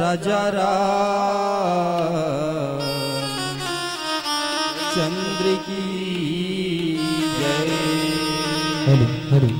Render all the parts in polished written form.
राजा राम चंद्र की जय। हरि हरि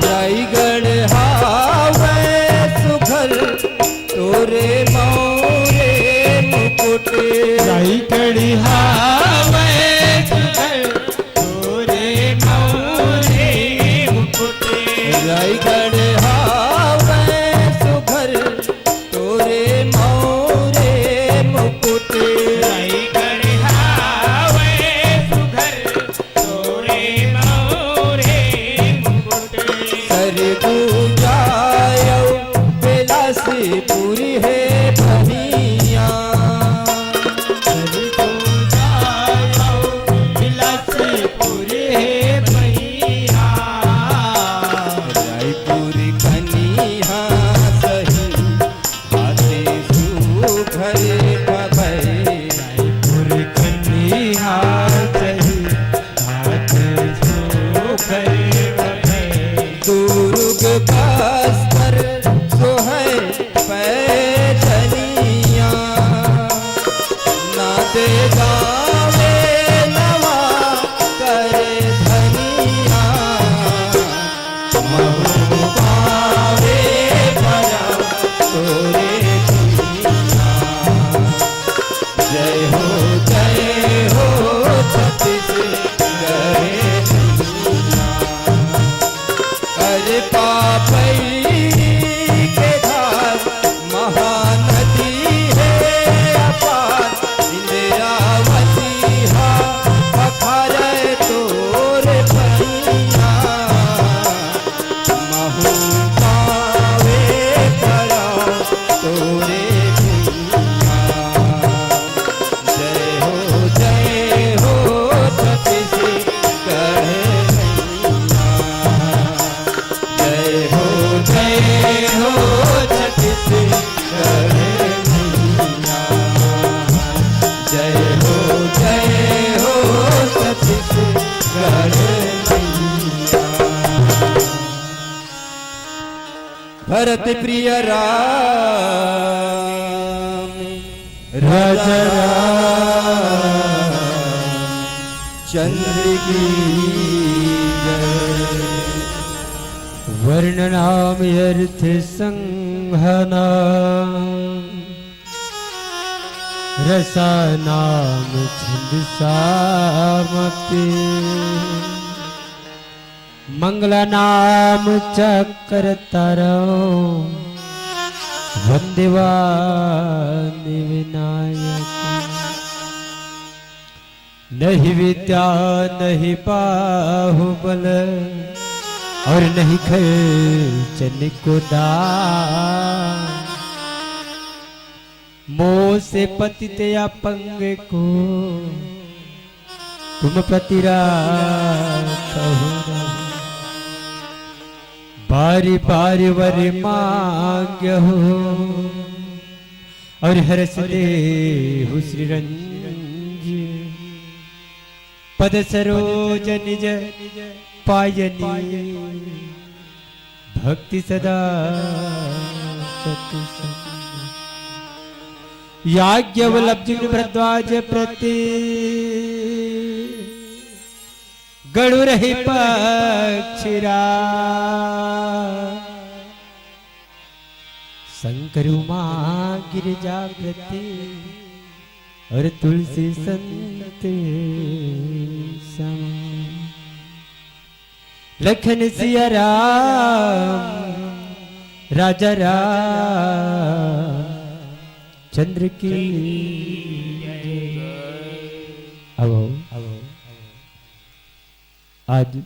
रायगढ़ हावे सुघर तोरे मोरे मुकुट रायगढ़ हावे सुघर तोरे मोरे मुकुट रायगढ़ हावे सुघर तोरे मोरे मुकुट रायगढ़ हावे सुघर तोरे मोरे मुकुट सरगु जायो बिलासपुरी है बनिया सरगु जायो बिलासपुरी है भैया रायपुर कनिहा सही हाथे सुघर भय रायपुर कन्या सही हाथ सुघर भय दुर्ग बस्तर सोहै पैदनिया नादे गावे नवा करे धनिया महु पावे भरा तोरे दुनिया जय हो छत्तीसगढ़ अरे पापई के धार महानदी है अपार इंदिरावती हा पखारे तोरे पैया महु पावे करा तोरे दुनिया जय हो छत्तीसगढ़ जय हो छत्तीसगढ़ मैया जय हो छत्तीसगढ़ मैया भरत प्रिय राम राजा राम चंद्र की जय वर्णनाम अर्थ संघना रसानाम छंद सामति मंगला नाम चक्र तारो वंदेवानि विनायक नहीं विद्या नहीं बाहुबल और नहीं खर्चन को दान मोह से पतित या पंग को तुम प्रतिरात हो बारी बारी वर मांग हो और हर्ष दे हो श्री रंज पद सरोज निज पायनी भक्ति सदा सत्संग याज्ञवल्लभ भरद्वाज प्रति गणुर ही पक्षिरा शंकर उमा गिरिजा प्रति और तुलसी संत सम लखन सिया राम राजा राम चंद्र की अब आज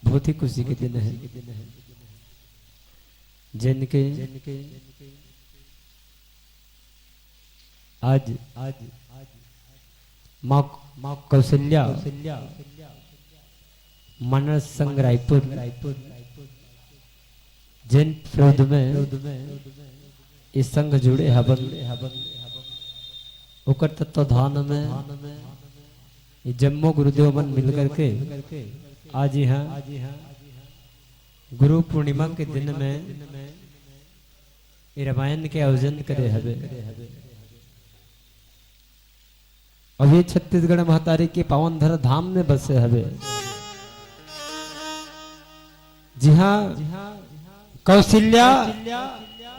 बहुत ही खुशी के दिन है जिनके आज माँ कौशल्या मानस संघ रायपुर जिन विरोध में इस संघ जुड़े हवन ओकर तत्वाधान में जम्मू गुरुदेव मन मिलकर के आज यहाँ गुरु पूर्णिमा के दिन में रामायण के आयोजन करे हवे और ये छत्तीसगढ़ महतारी के पावन धर धाम में बसे हवे जी हाँ, कौशल्या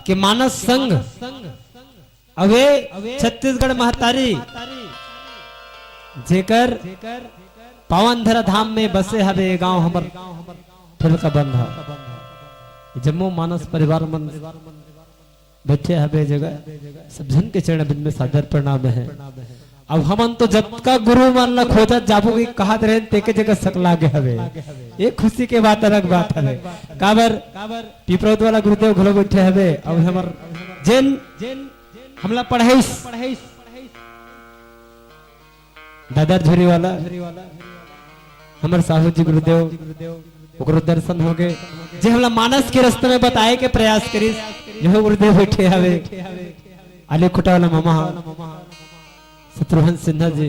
के मानस संग अवे छत्तीसगढ़ महतारी जेकर पावन धरा धाम में बसे हवे गांव हमर फिर का बंधा जम्मू मानस परिवार मन बैठे हवे जगह सब जन के चरण बिंद में सादर प्रणाम है। अब हमन तो जब का गुरु मान ला खोजत जाबो की कहा रहे तेके जगह सकला के हवे एक खुशी के बात अलग बात हवे काबर पिपरौत वाला गुरुदेव घलो बैठे हवे। अब हमर जेन हमला पढ़ाई दादर झुरी वाला हमर साहू जी गुरुदेव ओकरो दर्शन हो गए जे हमला मानस के रास्ते में बताए के प्रयास करी जो गुरुदेव बैठे हवे आले खुटा वाला मामा शत्रुघ्न सिन्हा जी।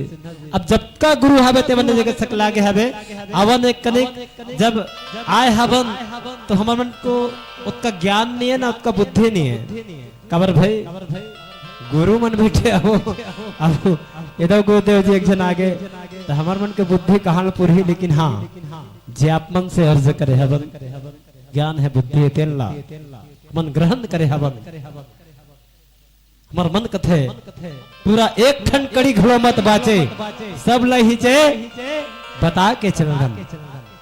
अब जब का गुरु हवे ते मन जगह सकला के हवे अवन एक कनिक जब आए हवन तो हमर मन को उसका ज्ञान नहीं है ना उसका बुद्धि नहीं है काबर भाई गुरु मन बैठे अब इधर गुरुदेव जी एक जन आगे तो हमार मन के बुद्धि कहां पूरी लेकिन हाँ जे आप मन से अर्ज करे हवन ज्ञान है बुद्धि तेला मन ग्रहण करे हवन हमार मन कथे पूरा एक खंड कड़ी घड़ो मत बाचे सब लहीचे बता के चरणन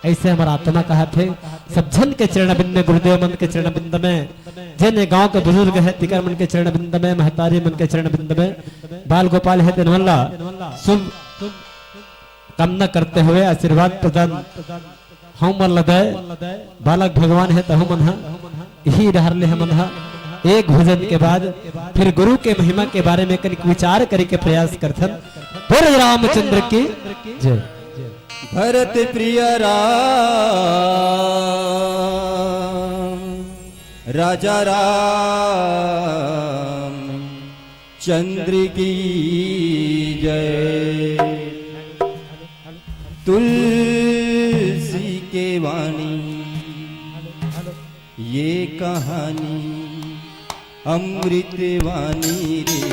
ऐसे हमारा आत्मा कहा थे सब जन के चरण बिंद में गुरुदेव मन के चरण बिंद में जिन गांव के बुजुर्ग है तिकर मन के चरण बिंद में महतारी मन के चरण बिंद में बाल गोपाल है दिनवल्ला शुभ कामना करते हुए आशीर्वाद प्रदान हम मन लदाय बालक भगवान है तो हम मन यही रह ले हम एक भोजन के बाद फिर गुरु के महिमा के बारे में कनिक विचार करे के प्रयास करथन। बोल रामचंद्र की जय। भरत प्रिय राम राजा राम चंद्र की जय। तुलसी के वाणी ये कहानी अमृत वाणी रे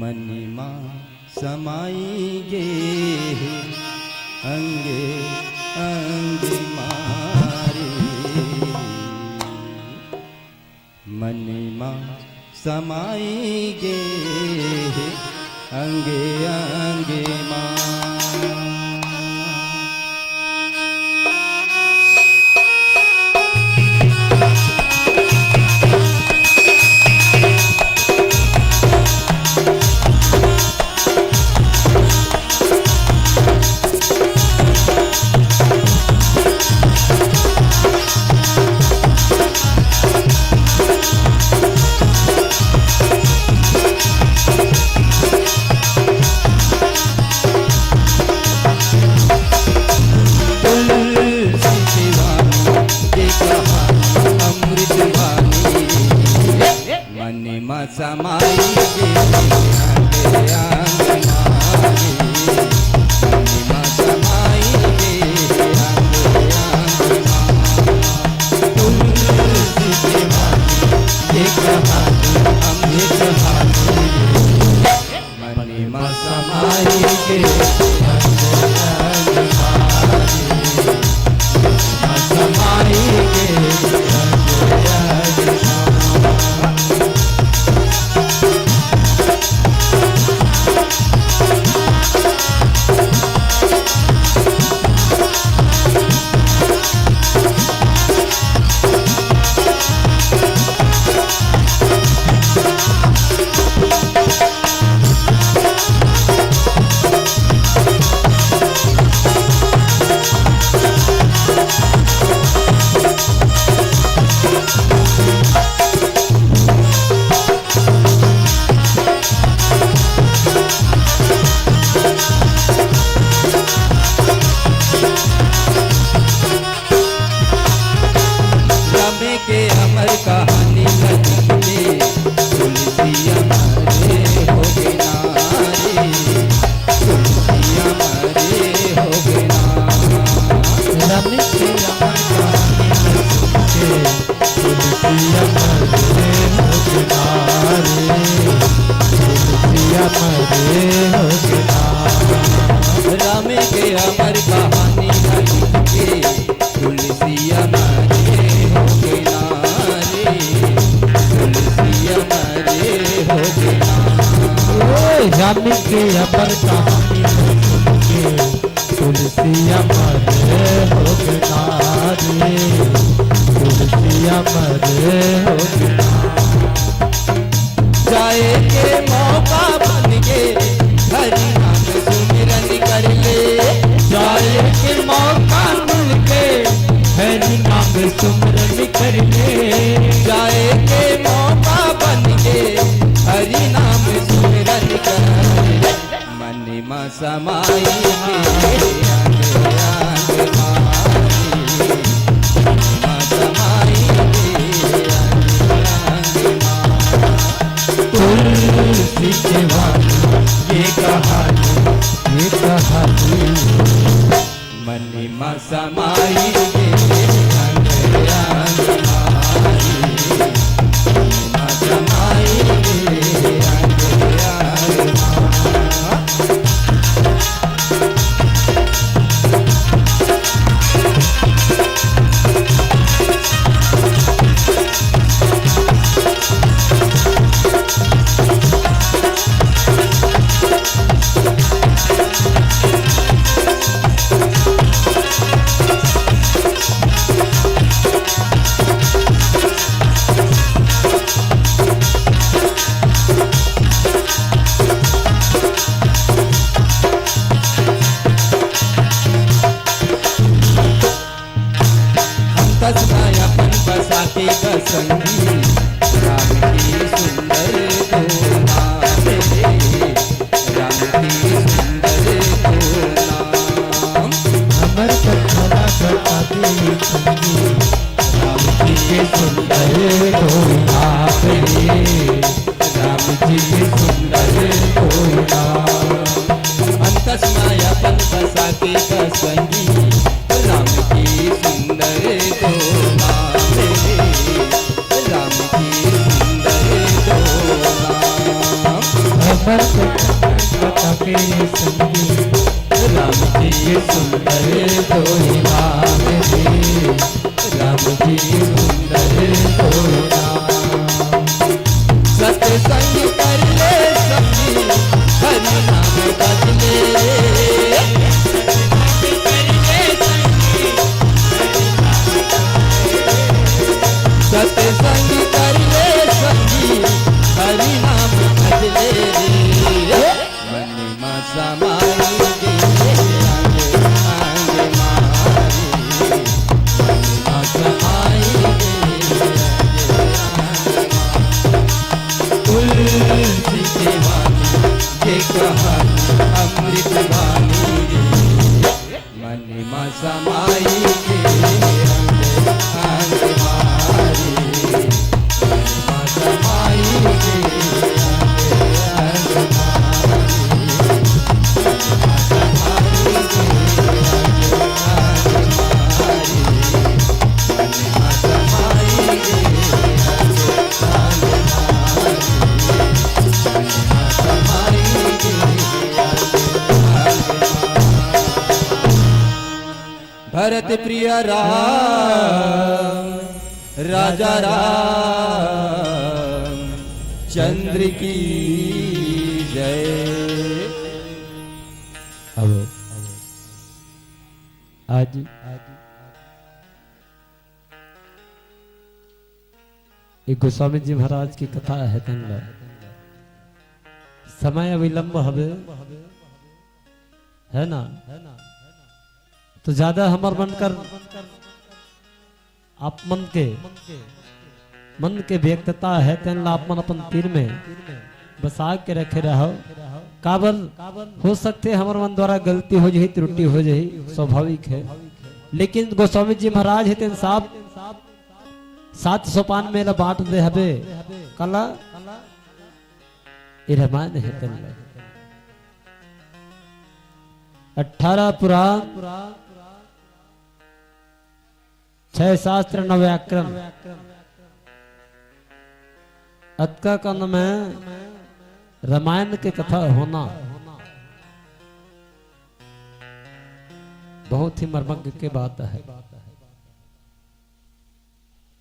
मनिमा समाई गे अंगे अंग मारे मनिमा समाई गे अंगे अंगे मां। समाई गे अंगे मारे मनिमा समाई गे अंगे अंगे तुलसी के वाणी एक कहानी अमृत वाणी मनिमा समाई गे अंगे अंगे मारे समाई गे अंगे पर कहानी सुन के तुलसी अमर हो गया रे, तुलसी अमर हो गया। जाए के मौका बन के हरि नाम सुमिरन कर ले, जाए के मौका मिल के हरि नाम सुमिरन कर ले, जाए के मौका बन के हरि नाम सुमिरन कर ले। मन में समाई के अंग अंग मारी, मन में समाई के अंग अंग मारी। तुलसी के वाणी ये कहानी, ये कहानी मन में समाई के अंग अंग मारी, मन में समाई के अंग अंग मारी। अपन बसाते का संगी राम की सुंदर गोला मेरे, राम की सुंदर गोला। अमर कथा बताते संगी राम जी के सुंदर गोला रे, राम जी के सुंदर गोला। अंतस मायापन बसाते का संगी राम की सुंदर गोला मेरे, राम की सुंदर गोला। अमर कथा के संगी राम जी के सुंदर गोला रे, राम जी के सुंदर गोला। सत्संग कर ले सखी हरि नाम बदले, सत्संग कर ले सखी हरि नाम बदले। मन में समाई के अंग अंग मारी, मन में समाई के अंग अंग। तुलसी के वाणी ये कहानी अमृत वाणी रे, मन में समाई के अंग अंग मारी, मन में समाई के अंग अंग मारी, मन में समाई के अंग अंग मारी, मन में समाई के अंग अंग मारी। भरत प्रिय राम राजा राम चंद्र की जय। अब आज एक गोस्वामी जी महाराज की कथा है तंगा समय विलंब हवे है ना, तो ज्यादा हमार मन कर आप मन के व्यक्तता है तेन ला आप मन अपन तीर में बसा के रखे रहो। काबल हो सकते हमारे मन द्वारा गलती हो जाही, त्रुटि हो जाही, स्वाभाविक है। लेकिन गोस्वामी जी महाराज है तेन साहब 7 सोपान में बांट दे हबे कला ये रामायण है तेन 18 पुराण 6 शास्त्र 9 व्याकरण अतका का नाम है रामायण के कथा होना बहुत ही मर्मज्ञ की बात है।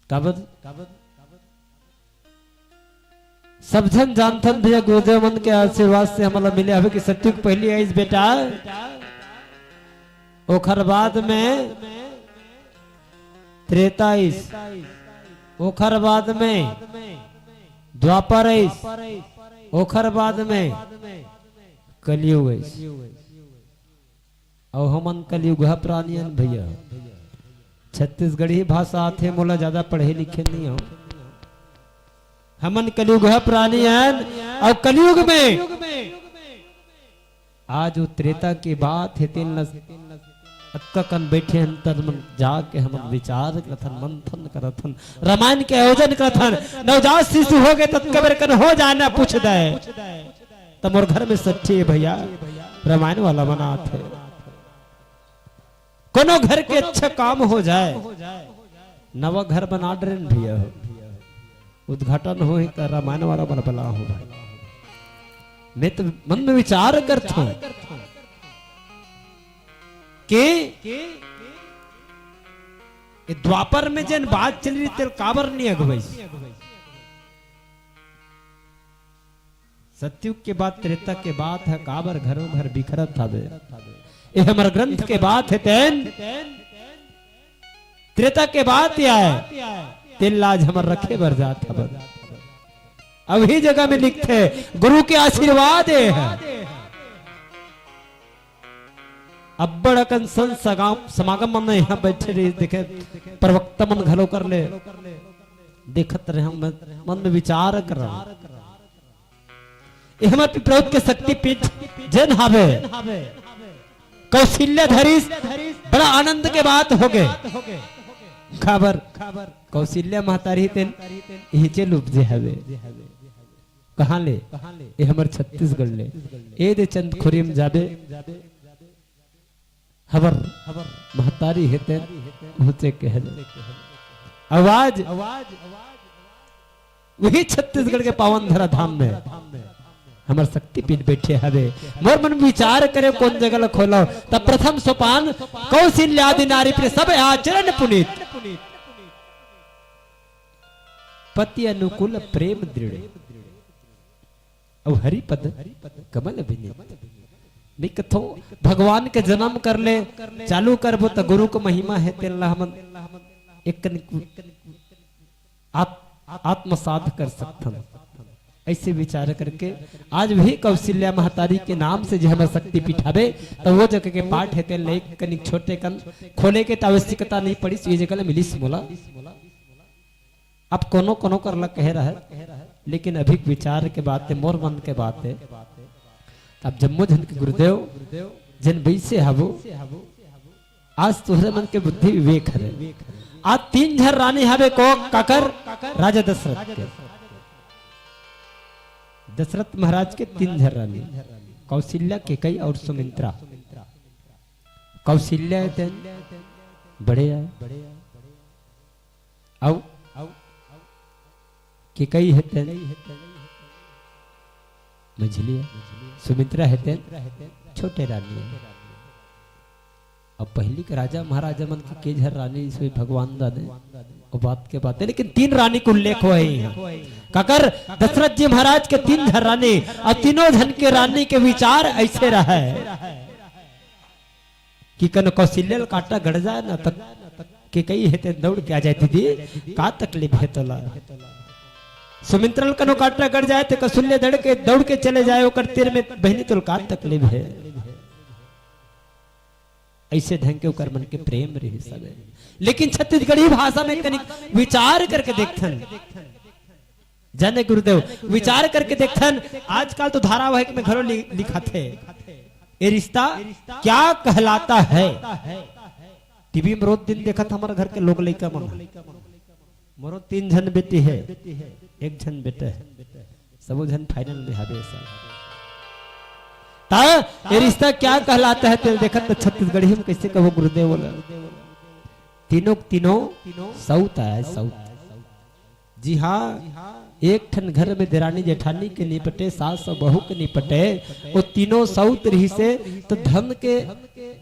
काबद सब जन जानथन भैया गुरुदेव मन के आशीर्वाद से हमारा मिले हवे कि सत्युग पहली आइस बेटा ओखर बाद में त्रेता आइस ओखर बाद में द्वापर आइस ओखर बाद में कलयुग आइस और हमन कलयुग प्राणियन भैया छत्तीसगढ़ी भाषा आथे मोला ज्यादा पढ़े लिखे नहीं हो हमन कलयुग प्राणियन और कलयुग में आज वो त्रेता की बात है तीन अक्कन बैठे अंतर मन जाके हम विचार करथन मंथन करथन रामायण के आयोजन करथन नवजात शिशु हो गए तत्कबर कन हो जाना पूछ दे तब मोर घर में सच्ची है भैया रामायण वाला बनात है कोनो घर के अच्छा काम हो जाए नवा घर बना डरे भैया उद्घाटन हो का रामायण वाला बला हो भाई मैं तो मन में विचार करता हूं कि द्वापर में जन बात चल रही तेल काबर नहीं अगवई सत्युग के बाद त्रेता के बात है काबर घरों घर बिखरत था ये हमारे ग्रंथ के बात है तेन त्रेता के बात या है तेल लाज हमार रखे बर जात है अब ही जगह में लिखते गुरु के आशीर्वाद है अब्बड़ अकन संत समागम मन यहाँ बैठे रही देखे प्रवक्ता मन घलो कर ले देखत रहे हम मन में विचार कर रहा हमारे पिपरौत के शक्ति पीठ जन हावे कौशल्या धरीस बड़ा आनंद के बात हो गए खबर कौशल्या महतारी तेन हिचे लुप जे हवे कहाँ ले ये हमारे छत्तीसगढ़ ले ए दे चंद खुरीम जाबे हबर महतारी हेते होते कह आवाज वही छत्तीसगढ़ के पावन धरा धाम में हमार शक्ति पीठ बैठे हवे मोर मन विचार करे कौन जगह खोलो तब प्रथम सोपान कौशल्या आदि नारी प्रिय सब आचरण पुनीत पति अनुकूल प्रेम दृढ़ और हरिपद कमल विनीत नहीं कथो भगवान के जन्म कर ले चालू करबो तो गुरु को महिमा है तेल्ला हम एक आत्मसात कर सकते ऐसे विचार करके आज भी कौशल्या महतारी के नाम से जो हमारे शक्ति पीठावे तो वो जगह के पाठ है तेल कनिक छोटे कन खोले के आवश्यकता नहीं पड़ी ये जगह मिली मोला अब कोनो कोनो करला कह रहा है लेकिन अभी विचार के बात है मोर मन के बात है अब जम्मू जन के गुरुदेव जन वैसे हबो आज तुहरे मन के बुद्धि विवेक है आज 3 झर रानी हवे को काकर राजा दशरथ के दशरथ महाराज के 3 झर रानी कौशल्या केकई और सुमित्रा कौशल्या बड़े आए औ केकई है मझलिया सुमित्रा है छोटे रानी अब पहली के राजा महाराजा मन के झर रानी से भगवान दाने और बात के बात है लेकिन 3 रानी को उल्लेख हुआ है काकर दशरथ जी महाराज के 3 झर रानी और तीनों धन के रानी के विचार ऐसे रहा है कि कन कौशल्या काटा गड़ जाए ना तक के कई है दौड़ के आ जाए दीदी का तकलीफ है तोला सुमित्रा कनो काटा गड़ जाए तो कौशल्या दौड़ के चले जाए और तीर में बहनी तो का तकलीफ है ऐसे ढंग के उकर मन के प्रेम रही सब लेकिन छत्तीसगढ़ी भाषा में कनिक विचार करके देखथन जाने गुरुदेव विचार करके देखथन आजकल तो धारावाहिक में घरों लिखा थे ये रिश्ता क्या कहलाता है टीवी में रोज दिन देखा था हमारे घर के लोग लड़का मन मोरो 3 झन बेटी है 1 झन बेटा है सब झन फाइनल में हवे ये रिश्ता क्या कहलाता है तेल देखा तो छत्तीसगढ़ी में कैसे कहो गुरुदेव बोला तीनों सौत है सौत जी हाँ एक ठन घर में देरानी जेठानी के निपटे सास और बहू के निपटे वो तीनों सौत रही से तो धन के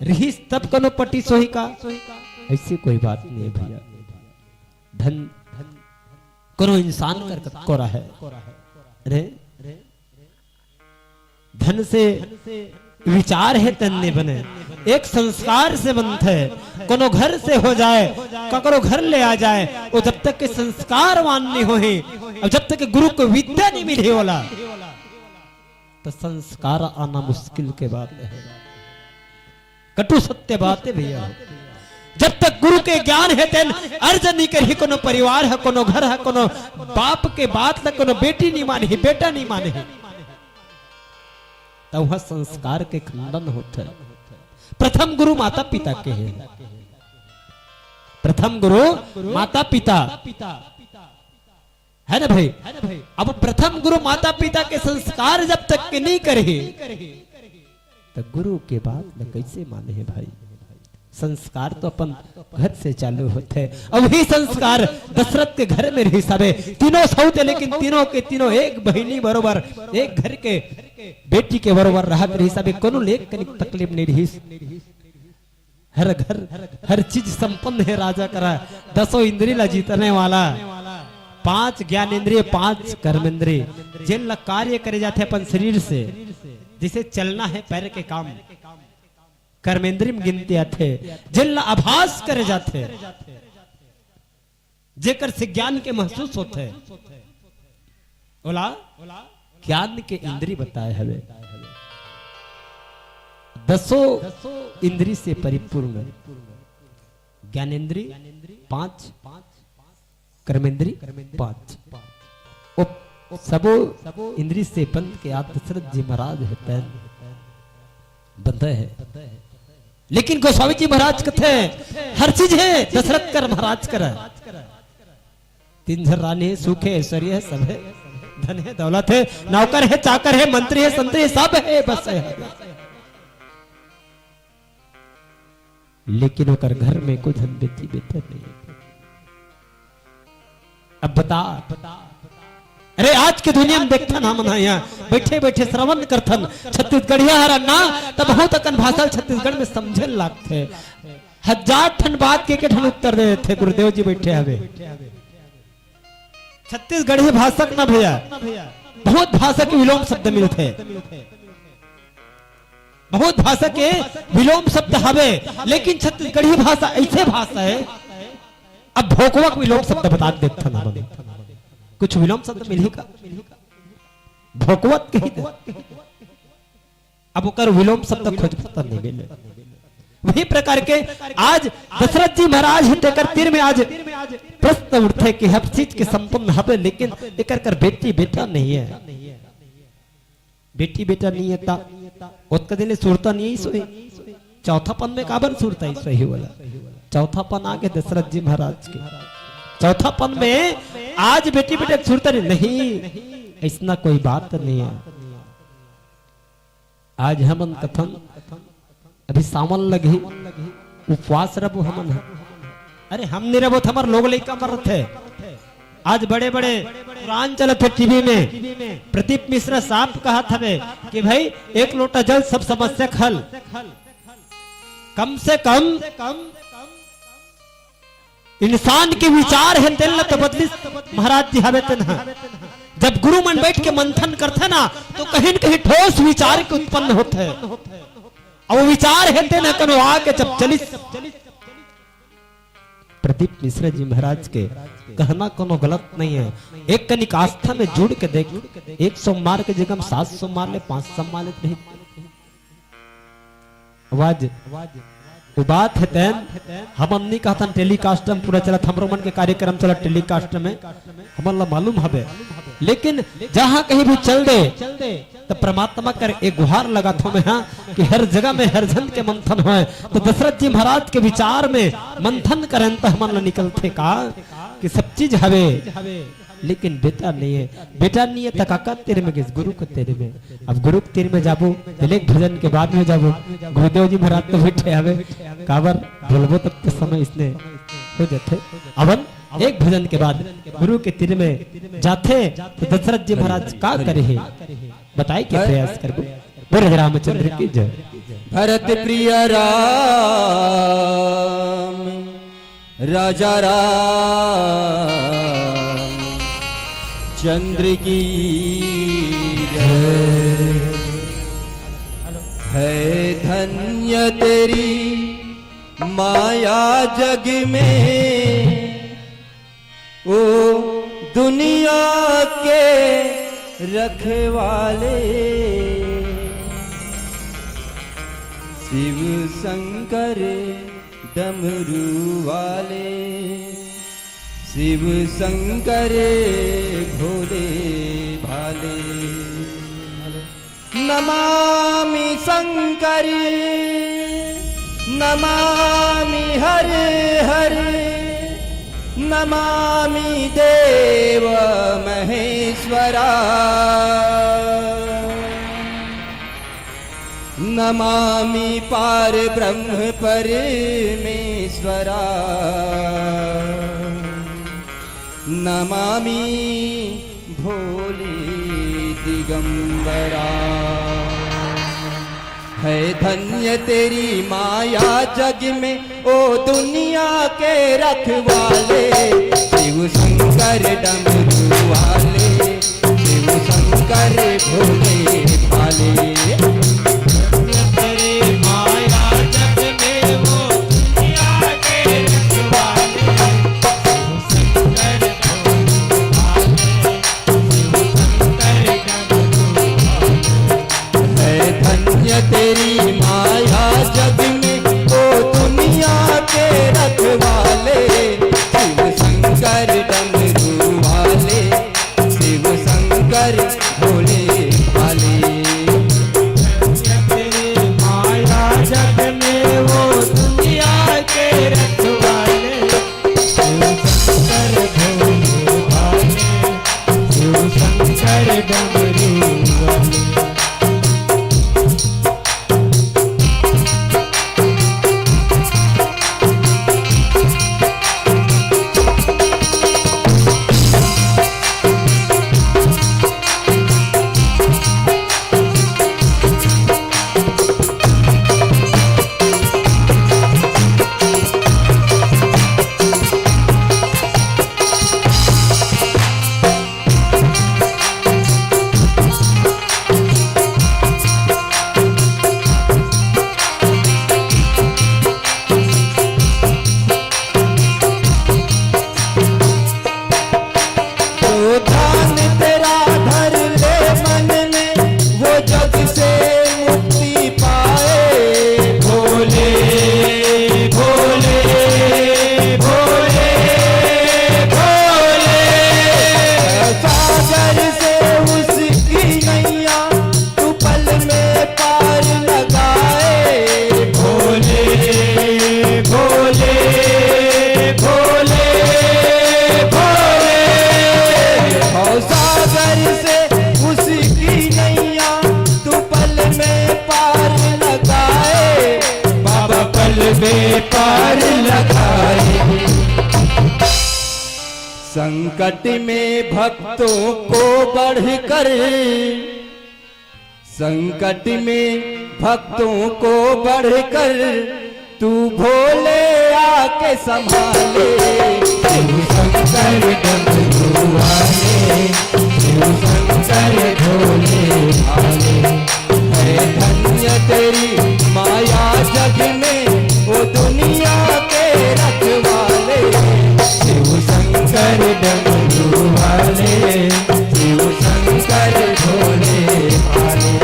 रही तब कनो पटी सोही का ऐसी कोई बात नहीं है भैया धन कोनो इंसान कर को रहा है अरे धन से विचार है तन नहीं बने, एक संस्कार से बनते है। कोनो घर से हो जाए, ककरो घर ले आ जाए, वो जब तक के संस्कारवान नहीं हो ही, और जब तक के गुरु को विद्या नहीं मिले वाला, तो संस्कार आना मुश्किल के बात है। कटु सत्य बात है भैया। जब तक गुरु के ज्ञान है तेन अर्ज नहीं करी, कोनो परिवार है, कोनो घर है, कोनो बाप के बात तक कोनो बेटी नहीं माने, बेटा नहीं माने, तो वह संस्कार के खंडन होता है। प्रथम गुरु माता पिता के हैं, प्रथम गुरु माता पिता है ना भाई। अब प्रथम गुरु माता पिता के संस्कार जब तक के नहीं करे, तो गुरु के बाद न कैसे माने हैं भाई। संस्कार तो अपन घर से चालू होते हैं। अब ही संस्कार दशरथ के घर में रही सबे, तीनों सौते, लेकिन तीनों के तीनों एक बहिनी बरोबर, एक घर के बेटी के बरोबर रहत रही सबे, कोनो लेख कनिक तकलीफ नहीं रही। हर घर हर चीज संपन्न है राजा करा, 10 इंद्रिय ला जीतने वाला, 5 ज्ञानेंद्रिय 5 कर्मेंद्रिय, जिन ला कार्य करे जाते अपन शरीर से, जिसे चलना है पैर के काम, कर्मेंद्रिय में गिनते आते, जिन ला आभास करे जाते, जेकर से ज्ञान के महसूस होते, बोला ज्ञान के इंद्रिय बताए हवे। 10 इंद्रिय से परिपूर्ण ज्ञानेंद्रिय 5, कर्मेंद्रिय 5, सबो इंद्रिय से बंद के आप दशरथ जी महाराज है बंद है। लेकिन गोस्वामी जी महाराज कथे हर चीज है दशरथ कर महाराज कर, 3 झर रानी है, सुख है, ऐश्वर्य है, सब है, धन है, दौलत है, नौकर है, चाकर है, मंत्री है, संतरी है, सब है, बस है। लेकिन ओकर घर में कोई धन बेटी बेटा नहीं। अब बता, अरे आज के दुनिया में देखता ना मना, यहाँ बैठे बैठे श्रवण करथन छत्तीसगढ़िया हरा ना, तब बहुत अकन भाषा छत्तीसगढ़ में समझे लागते, 1000 ठन बात के ठन उत्तर दे थे गुरुदेव जी बैठे हवे। छत्तीसगढ़ी भाषा ना भैया, बहुत भाषा के विलोम शब्द मिलते, बहुत भाषा के विलोम शब्द हवे, लेकिन छत्तीसगढ़ी भाषा ऐसे भाषा है। अब भोकवक विलोम शब्द बता देखता ना, कुछ विलोम शब्द मिलेगा भोकवत कही दे, अब ओकर विलोम शब्द खोज पता नहीं मिले। वही प्रकार के आज दशरथ जी महाराज तेकर तीर में आज प्रश्न उठे कि हर चीज के संपन्न हवे, लेकिन एकर कर बेटी बेटा नहीं है, बेटी बेटा नहीं है ता ओत दिन सुरता नहीं सोई, चौथापन में काबर सुरता ही सही वाला, चौथापन आगे दशरथ जी महाराज के, चौथापन में आज बेटी बेटे सुरता नहीं, ऐसा कोई बात नहीं है। आज हमन कथन अभी सावन लगी उपवास रबो हमन है, अरे हम नहीं रबो हमार लोग लइका मरत है। आज बड़े बड़े पुराण चलत है टीवी में, प्रदीप मिश्रा साहब कहा था कि भाई 1 लोटा जल सब समस्या खल, कम से कम इंसान के विचार है तेल तो बदली महाराज जी हवे तना। जब गुरु मन बैठ के मंथन करते ना, तो कहीं न कहीं ठोस विचार के उत्पन्न होते हैं, और वो विचार है तेना कनो आके जब चली। प्रदीप मिश्रा जी महाराज के कहना कोनो गलत नहीं है, एक कनिक आस्था में जुड़ के देख, 1 सोमवार के जगह 7 सोमवार ले 5 सोमवार ले नहीं, आवाज वो बात है तैन हम नहीं कहता टेलीकास्ट में पूरा चला, हमरो मन के कार्यक्रम चला टेलीकास्ट में, हमला मालूम हवे, लेकिन जहां कहीं भी चल दे तो परमात्मा कर एक गुहार लगा थो में, हाँ कि हर जगह में हर जन के मंथन होए, तो दशरथ जी महाराज के विचार में मंथन करें तो हमला निकलते का कि सब चीज हवे, लेकिन बेटा नहीं है, बेटा नहीं है तो काका तेरे में, गुरु को तेरे में। अब गुरु के तेरे में जाबो एक भजन के बाद में जाबो, गुरुदेव जी महाराज तो बैठे हवे, काबर बोलबो तब के समय इसने हो जाते। अवन एक भजन के बाद गुरु के तीर में जाते, तो दशरथ जी महाराज का करे है बताए के प्रयास करबो। बोले रामचंद्र की जय। भरत प्रिय राम राजा राम, चंद्र की जय। है धन्य तेरी माया जग में, ओ दुनिया के रखवाले। शिव शंकर डमरू वाले, शिव शंकर भोले भाले। नमामि शंकर, नमामि हरे हरे, नमामि देव महेश्वरा, नमामि पार ब्रह्म परमेश्वरा, नमामि भोले दिगंबरा। है धन्य तेरी माया जग में, ओ दुनिया के रखवाले। शिव शंकर डमरू वाले, शिव शंकर भोले भाले। तेरी माया जग में, ओ दुनिया के रखवाले। शिव शंकर डमरू वाले, शिव शंकर भोले भाले। तेरी माया जग में, वो दुनिया के रखवाले। शिव शंकर भोले भाले, शिव शंकर डमरू वाले। पार लगाए। संकट में भक्तों को बढ़कर, संकट में भक्तों को बढ़कर, तू भोले आके संभाले। शिव शंकर डमरू वाले, शिव शंकर भोले भाले। है धन्य तेरी माया जग में, वो दुनिया के रखवाले। शिव शंकर डमरू वाले, शिव शंकर भोले भाले।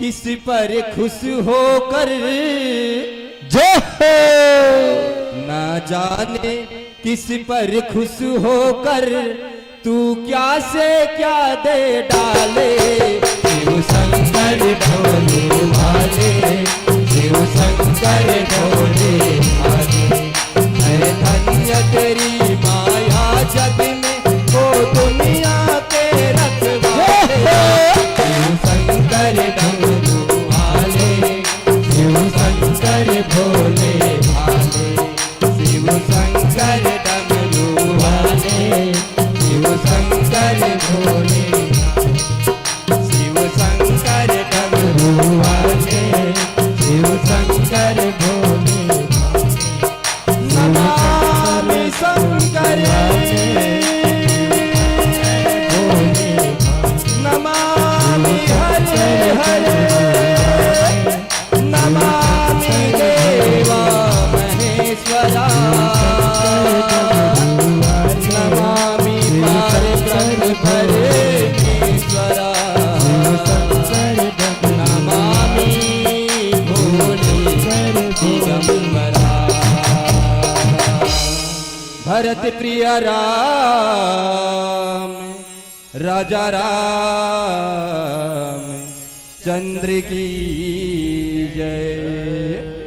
किस पर खुश होकर, जय हो ना जाने किस पर खुश होकर तू क्या से क्या दे डाले। शिव शंकर भोले भाले, शिव शंकर भोले भाले, है धन्य तेरी माया जग में वो दुनिया के रखवाले। शिव शंकर डमरू वाले, शिव शंकर भोले भाले, शिव शंकर डमरू वाले, शिव शंकर भोले, शिव शंकर डमरू वाले, शिव शंकर भोले, नमामि शंकर भोले, नमामि हरे हरे, नमामि देवा महेश्वरा, नमामि पारब्रह्म परेश्वरा, नमामि भोले दिगंबरा। भरत प्रिय राम, राजा राम चंद्र की जय।